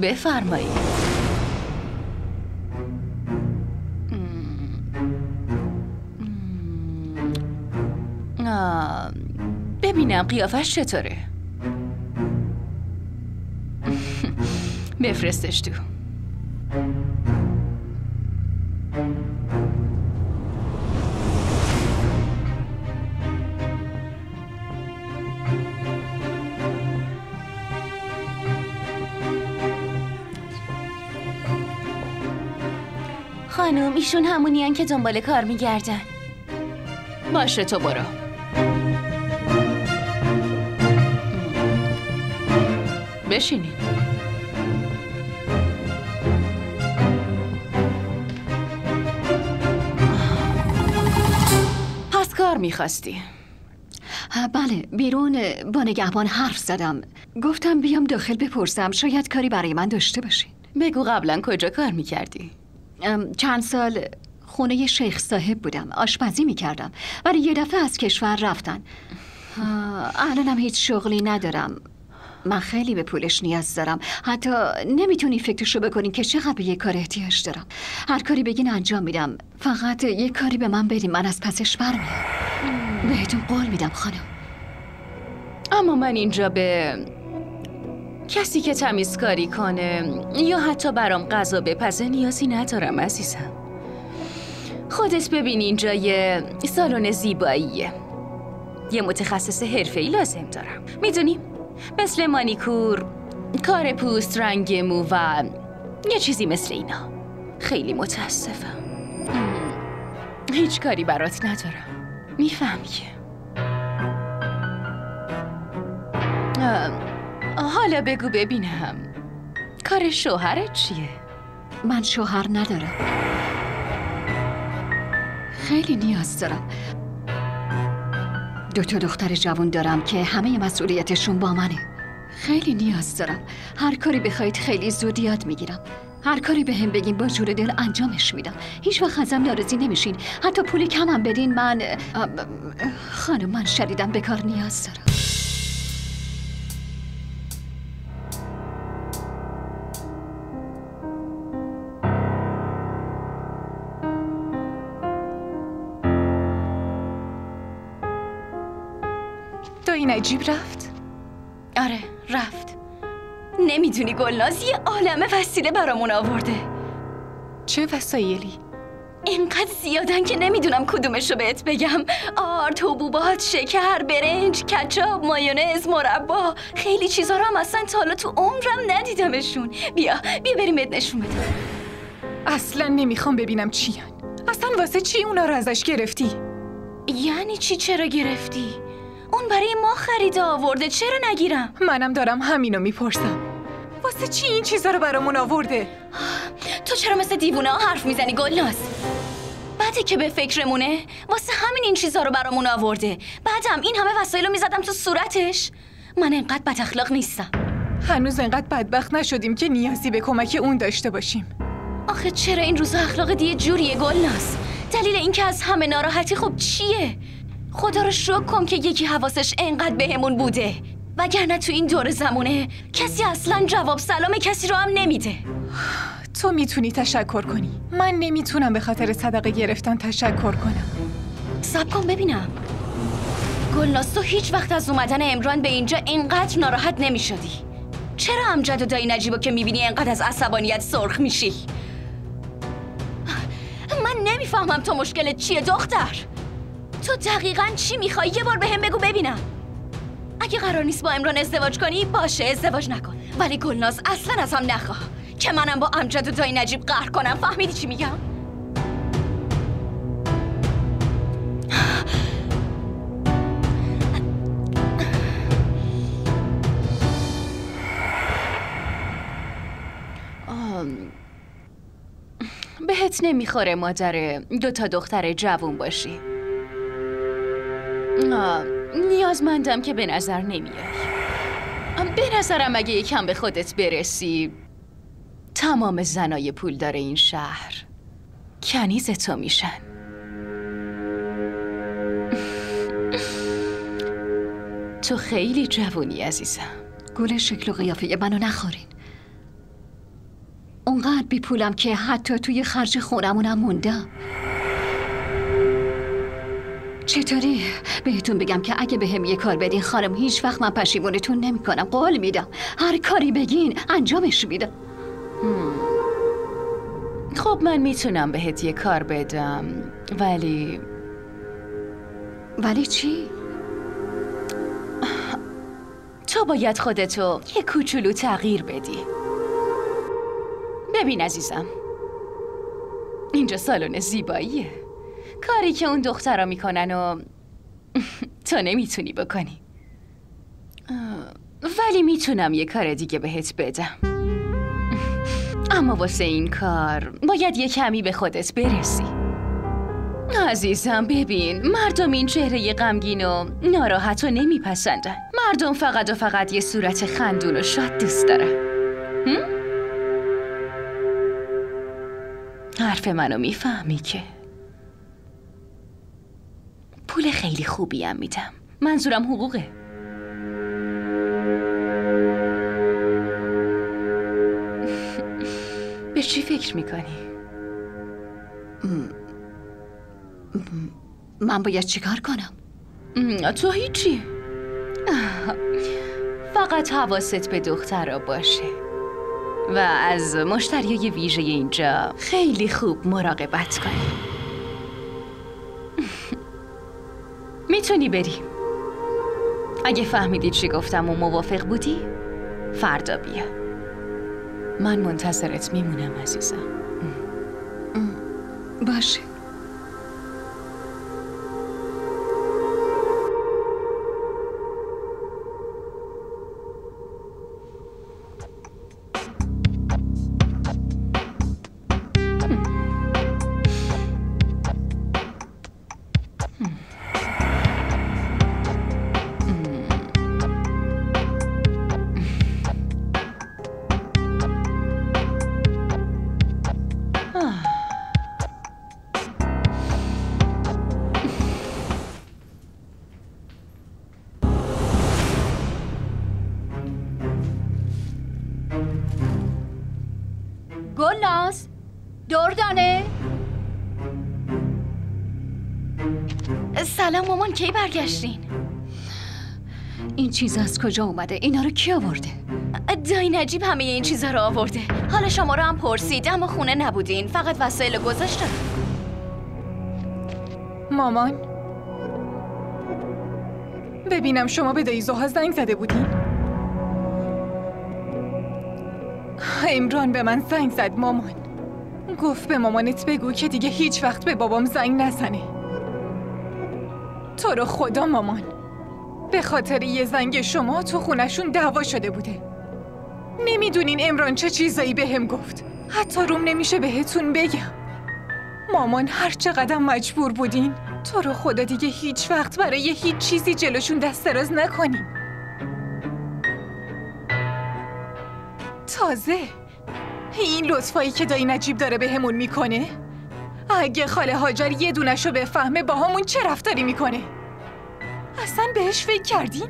بفرمایید. ببینم قیافش چطوره. بفرستش تو. خانم ایشون همونیان که دنبال کار میگردن. باشه تو برو. بشینید. پس کار میخواستی؟ بله، بیرون با نگهبان حرف زدم. گفتم بیام داخل بپرسم شاید کاری برای من داشته باشین. بگو قبلا کجا کار میکردی؟ چند سال خونه شیخ صاحب بودم، آشپزی میکردم، ولی یه دفعه از کشور رفتن. الانم هیچ شغلی ندارم. من خیلی به پولش نیاز دارم. حتی نمیتونی فکرشو بکنین که چقدر به یه کار احتیاج دارم. هر کاری بگین انجام میدم. فقط یه کاری به من بدین، من از پسش برمیام. بهتون قول میدم خانم. اما من اینجا به کسی که تمیزکاری کنه یا حتی برام غذا بپزه نیازی ندارم عزیزم. خودت ببین اینجا یه سالن زیباییه. یه متخصص حرفه‌ای لازم دارم. میدونی؟ مثل مانیکور، کار پوست، رنگ مو و یه چیزی مثل اینا. خیلی متاسفم. هیچ کاری برات ندارم. میفهمی که حالا بگو ببینم کار شوهرت چیه؟ من شوهر ندارم. خیلی نیاز دارم. 2 دختر جوان دارم که همه مسئولیتشون با منه. خیلی نیاز دارم. هر کاری بخواید خیلی زود یاد میگیرم. هر کاری به هم بگین با جور دل انجامش میدم. هیچ وقت ازم ناراضی نمیشین. حتی پولی کمم بدین من خانم من شدیداً به کار نیاز دارم. این عجیب رفت؟ آره رفت. نمیدونی گلناز یه عالمه وسیله برامون آورده. چه وسایلی؟ اینقدر زیادن که نمیدونم کدومشو بهت بگم. آرد، حبوبات، شکر، برنج، کچاپ، مایونز، مربا. خیلی چیزا رو هم اصلا تا حالا تو عمرم ندیدمشون. بیا بریم بهت نشون بدم. اصلا نمیخوام ببینم چی هن. اصلا واسه چی اونا رو ازش گرفتی؟ یعنی چی چرا گرفتی؟ اون برای ما خریده آورده، چرا نگیرم؟ منم دارم همینو میپرسم. واسه چی این چیزا رو برامون آورده؟ تو چرا مثل دیوونه ها حرف میزنی گلناز؟ بعده که به فکرمونه؟ واسه همین این چیزا رو برامون آورده. بعدم این همه وسایل رو میزدم تو صورتش. من انقدر بد اخلاق نیستم. هنوز انقدر بدبخت نشدیم که نیازی به کمک اون داشته باشیم. آخه چرا این روزا اخلاق دیگه جوریه گلناز؟ دلیل این که از همه ناراحتی خب چیه؟ خدا رو شکر کن که یکی حواسش انقدر بهمون بوده، وگرنه تو این دور زمونه کسی اصلا جواب سلام کسی رو هم نمیده. تو میتونی تشکر کنی. من نمیتونم به خاطر صدقه گرفتن تشکر کنم. صبر کن ببینم. گلناز تو هیچ وقت از اومدن عمران به اینجا اینقدر ناراحت نمیشدی. چرا امجد و دایی نجیبو که میبینی اینقدر از عصبانیت سرخ میشی؟ من نمیفهمم تو مشکلت چیه دختر؟ تو دقیقاً چی میخوای؟ یه بار بهم بگو ببینم. اگه قرار نیست با عمران ازدواج کنی باشه ازدواج نکن، ولی گلناز اصلا از هم نخواه که منم با امجد و دایی نجیب قهر کنم. فهمیدی چی میگم؟ بهت نمیخوره مادر 2 دختر جوون باشی. نیازمندم که به نظر نمیای. به نظرم اگه یکم به خودت برسی تمام زنای پولدار این شهر کنیز تو میشن. تو خیلی جوونی عزیزم. گل شکل و قیافه منو نخورین. بی پولم که حتی توی خرج خونمونم موندم. چطوری بهتون بگم که اگه بهم یه کار بدین خانم هیچ وقت من پشیمونتون نمی‌کنم. قول میدم هر کاری بگین انجامش میدم. خب من میتونم بهت یه کار بدم، ولی چی؟ تو باید خودتو یه کوچولو تغییر بدی. ببین عزیزم، اینجا سالن زیباییه. کاری که اون دخترا میکنن و تو نمیتونی بکنی، ولی میتونم یه کار دیگه بهت بدم. اما واسه این کار باید یه کمی به خودت برسی. عزیزم ببین، مردم این چهره غمگین و ناراحت رو نمیپسندن. مردم فقط یه صورت خندون و شاد دوست دارن. حرف منو میفهمی که پول خیلی خوبی هم میدم. منظورم حقوقه. به چی فکر میکنی؟ من باید چیکار کنم؟ تو هیچی. فقط حواست به دخترها باشه و از مشتریای ویژه اینجا خیلی خوب مراقبت کنی. میتونی بری. اگه فهمیدی چی گفتم و موافق بودی فردا بیا. من منتظرت میمونم عزیزم. باشه. گلناز، دردانه. سلام مامان، کی برگشتین؟ این چیز از کجا اومده؟ اینا رو کی آورده؟ دایی نجیب همه این چیزا رو آورده. حالا شما رو هم پرسید اما خونه نبودین، فقط وسایل گذاشتم. مامان، ببینم شما به دایی زوها زنگ زده بودین؟ عمران به من زنگ زد مامان. گفت به مامانت بگو که دیگه هیچ وقت به بابام زنگ نزنه. تو رو خدا مامان، به خاطر یه زنگ شما تو خونشون دعوا شده بوده. نمیدونین عمران چه چیزایی بهم گفت. حتی روم نمیشه بهتون بگم. مامان هر چقدر مجبور بودین، تو رو خدا دیگه هیچ وقت برای هیچ چیزی جلوشون دست دراز نکنین. تازه این لطفایی که دایی نجیب داره بهمون میکنه، اگه خاله هاجر یه دونشو بفهمه با همون چه رفتاری میکنه. اصلا بهش فکر کردین؟